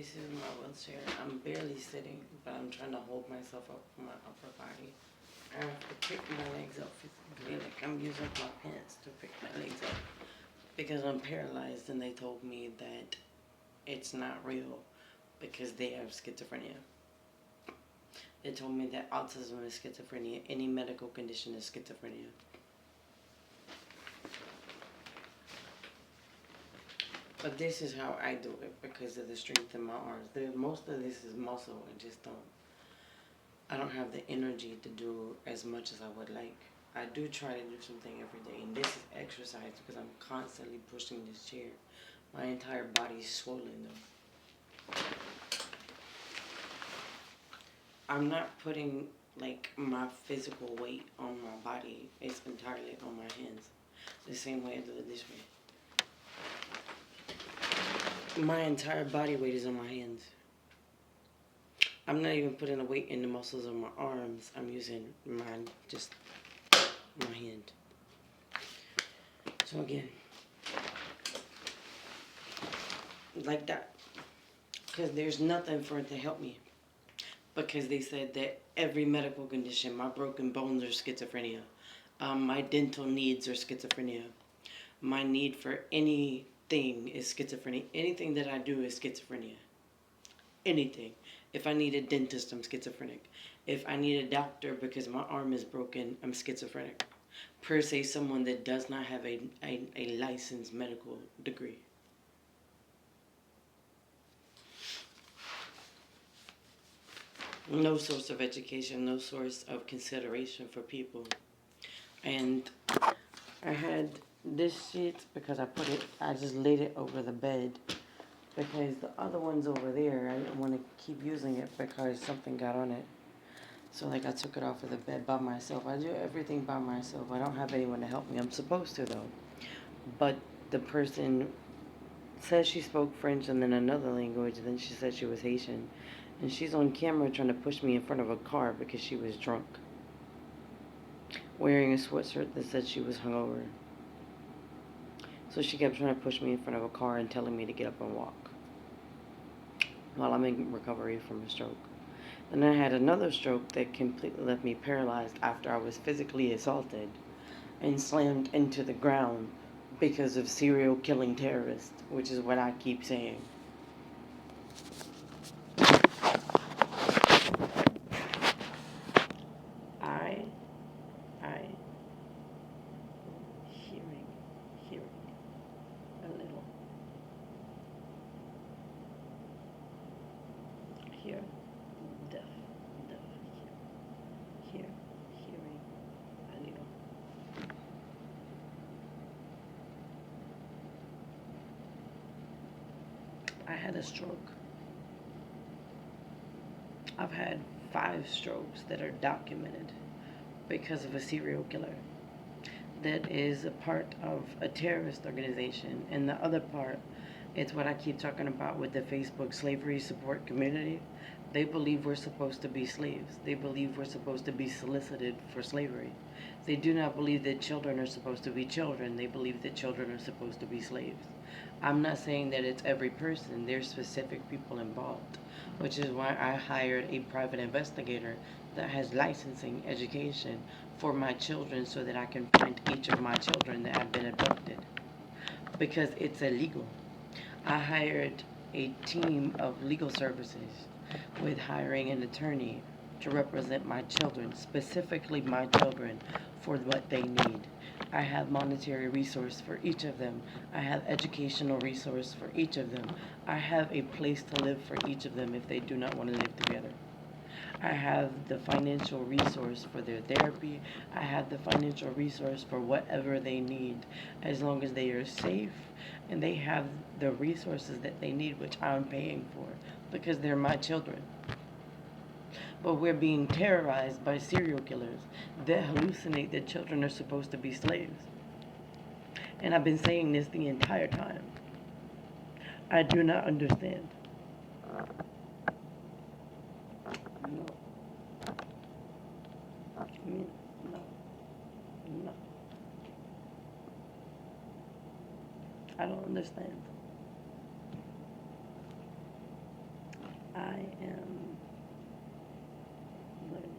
This is my wheelchair. I'm barely sitting, but I'm trying to hold myself up for my upper body. I have to pick my legs up physically, like I'm using my pants to pick my legs up because I'm paralyzed, and they told me that it's not real because they have schizophrenia. They told me that autism is schizophrenia. Any medical condition is schizophrenia. But this is how I do it because of the strength in my arms. Most of this is muscle. I don't have the energy to do as much as I would like. I do try to do something every day, and this is exercise because I'm constantly pushing this chair. My entire body's swollen though. I'm not putting like my physical weight on my body. It's entirely on my hands. The same way I do it this way. My entire body weight is on my hands. I'm not even putting the weight in the muscles of my arms. I'm using my hand. So again, like that. Because there's nothing for it to help me. Because they said that every medical condition, my broken bones are schizophrenia. My dental needs are schizophrenia. My need for anything is schizophrenia. Anything that I do is schizophrenia. Anything. If I need a dentist, I'm schizophrenic. If I need a doctor because my arm is broken, I'm schizophrenic. Per se, someone that does not have a licensed medical degree. No source of education, no source of consideration for people. And I had this sheet because I just laid it over the bed because the other one's over there. I didn't want to keep using it because something got on it. So like I took it off of the bed by myself. I do everything by myself. I don't have anyone to help me. I'm supposed to though. But the person said she spoke French and then another language, and then she said she was Haitian. And she's on camera trying to push me in front of a car because she was drunk. Wearing a sweatshirt that said she was hungover. So she kept trying to push me in front of a car and telling me to get up and walk while I'm in recovery from a stroke. And I had another stroke that completely left me paralyzed after I was physically assaulted and slammed into the ground because of serial killing terrorists, which is what I keep saying. I, hearing a little, hear, deaf, hearing a little. I had a stroke. I've had 5 strokes that are documented because of a serial killer that is a part of a terrorist organization. And the other part, it's what I keep talking about with the Facebook slavery support community. They believe we're supposed to be slaves. They believe we're supposed to be solicited for slavery. They do not believe that children are supposed to be children. They believe that children are supposed to be slaves. I'm not saying that it's every person. There's specific people involved, which is why I hired a private investigator that has licensing education for my children so that I can find each of my children that have been abducted because it's illegal. I hired a team of legal services with hiring an attorney to represent my children, specifically my children, for what they need. I have monetary resource for each of them. I have educational resource for each of them. I have a place to live for each of them if they do not want to live together. I have the financial resource for their therapy. I have the financial resource for whatever they need, as long as they are safe and they have the resources that they need, which I'm paying for because they're my children. But we're being terrorized by serial killers that hallucinate that children are supposed to be slaves. And I've been saying this the entire time. I do not understand. No. No. No. I don't understand. I am learning.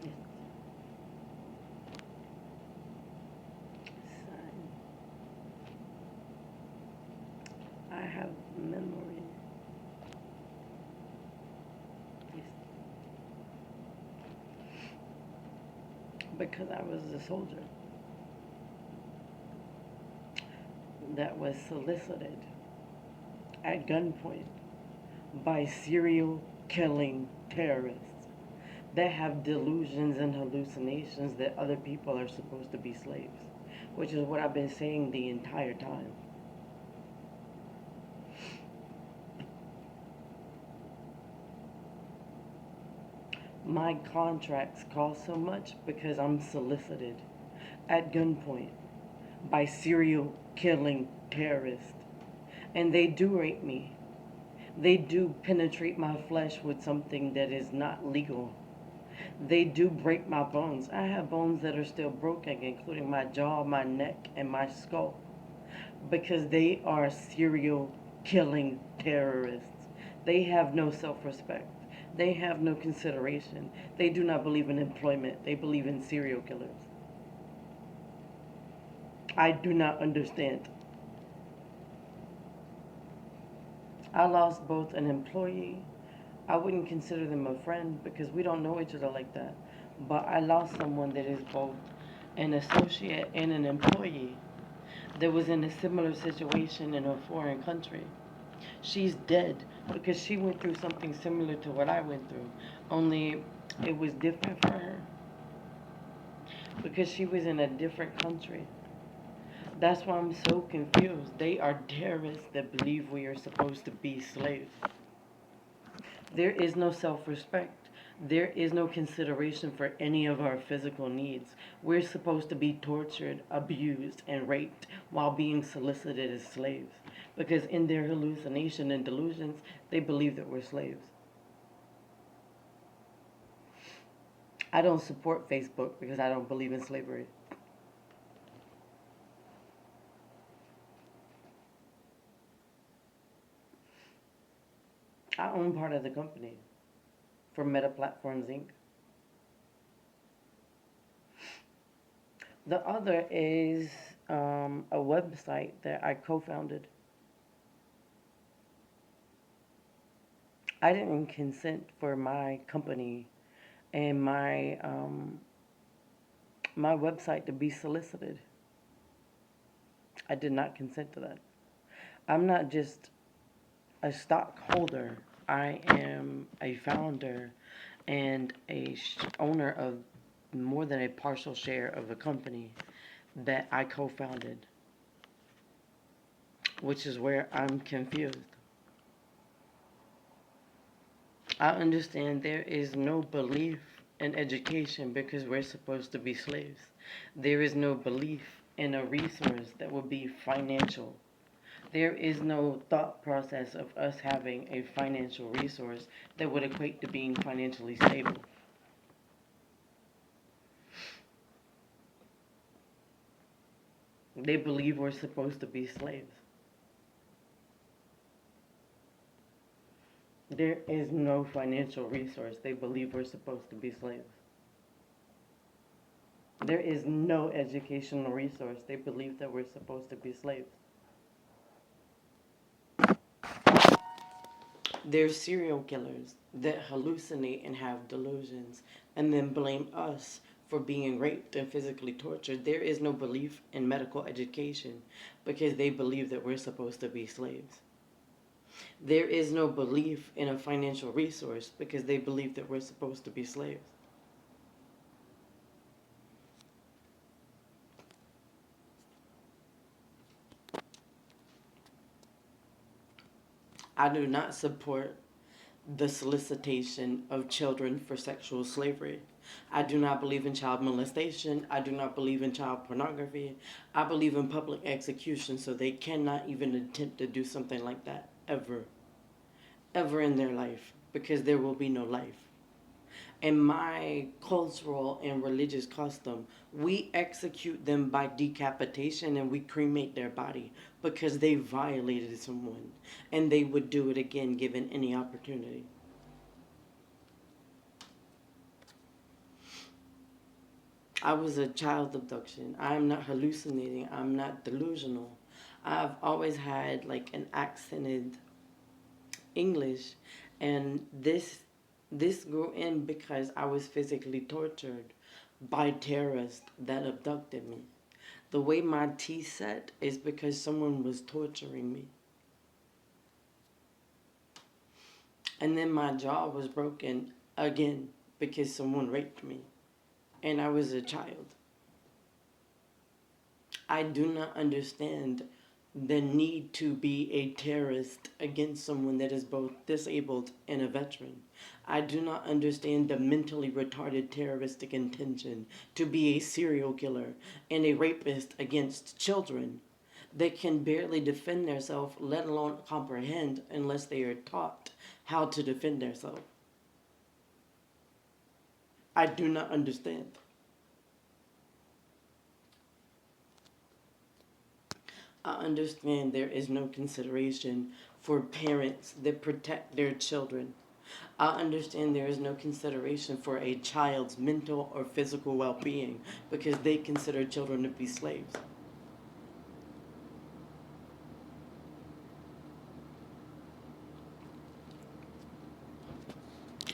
Yes. Sign. I have memory. Yes. Because I was a soldier that was solicited at gunpoint by serial killing terrorists that have delusions and hallucinations that other people are supposed to be slaves, which is what I've been saying the entire time. My contracts cost so much because I'm solicited at gunpoint by serial killing terrorists. And they do rape me. They do penetrate my flesh with something that is not legal. They do break my bones. I have bones that are still broken, including my jaw, my neck, and my skull, because they are serial killing terrorists. They have no self respect. They have no consideration. They do not believe in employment. They believe in serial killers. I do not understand. I lost both an employee. I wouldn't consider them a friend because we don't know each other like that. But I lost someone that is both an associate and an employee that was in a similar situation in a foreign country. She's dead because she went through something similar to what I went through, only it was different for her because she was in a different country. That's why I'm so confused. They are terrorists that believe we are supposed to be slaves. There is no self respect. There is no consideration for any of our physical needs. We're supposed to be tortured, abused, and raped while being solicited as slaves. Because in their hallucination and delusions, they believe that we're slaves. I don't support Facebook because I don't believe in slavery. I own part of the company for Meta Platforms Inc. The other is a website that I co founded. I didn't consent for my company and my website to be solicited. I did not consent to that. I'm not just a stockholder. I am a founder and owner of more than a partial share of a company that I co-founded, which is where I'm confused. I understand there is no belief in education because we're supposed to be slaves. There is no belief in a resource that would be financial. There is no thought process of us having a financial resource that would equate to being financially stable. They believe we're supposed to be slaves. There is no financial resource. They believe we're supposed to be slaves. There is no educational resource. They believe that we're supposed to be slaves. They're serial killers that hallucinate and have delusions and then blame us for being raped and physically tortured. There is no belief in medical education because they believe that we're supposed to be slaves. There is no belief in a financial resource because they believe that we're supposed to be slaves. I do not support the solicitation of children for sexual slavery. I do not believe in child molestation. I do not believe in child pornography. I believe in public execution, so they cannot even attempt to do something like that ever, ever in their life, because there will be no life. In my cultural and religious custom, we execute them by decapitation and we cremate their body because they violated someone and they would do it again given any opportunity. I was a child abduction. I'm not hallucinating. I'm not delusional. I've always had like an accented English, and this grew in because I was physically tortured by terrorists that abducted me. The way my teeth set is because someone was torturing me. And then my jaw was broken again because someone raped me. And I was a child. I do not understand the need to be a terrorist against someone that is both disabled and a veteran. I do not understand the mentally retarded terroristic intention to be a serial killer and a rapist against children that can barely defend themselves, let alone comprehend unless they are taught how to defend themselves. I do not understand. I understand there is no consideration for parents that protect their children. I understand there is no consideration for a child's mental or physical well being because they consider children to be slaves.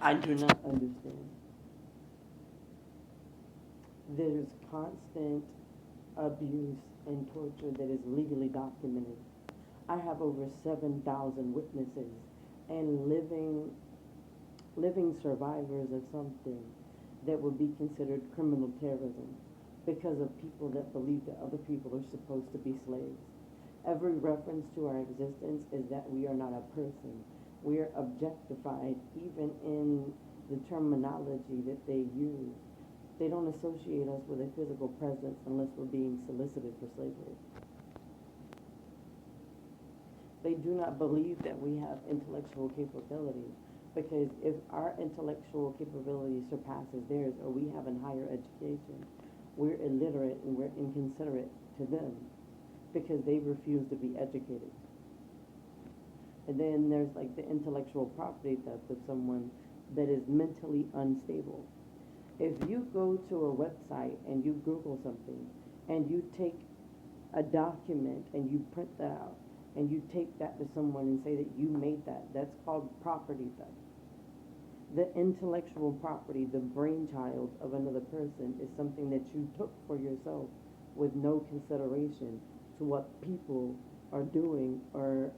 I do not understand. There's constant abuse and torture that is legally documented. I have over 7,000 witnesses and living survivors of something that would be considered criminal terrorism because of people that believe that other people are supposed to be slaves. Every reference to our existence is that we are not a person. We are objectified even in the terminology that they use. They don't associate us with a physical presence unless we're being solicited for slavery. They do not believe that we have intellectual capability because if our intellectual capability surpasses theirs or we have a higher education, we're illiterate and we're inconsiderate to them because they refuse to be educated. And then there's like the intellectual property theft of someone that is mentally unstable. If you go to a website and you Google something and you take a document and you print that out and you take that to someone and say that you made that, that's called property theft. The intellectual property, the brainchild of another person, is something that you took for yourself with no consideration to what people are doing or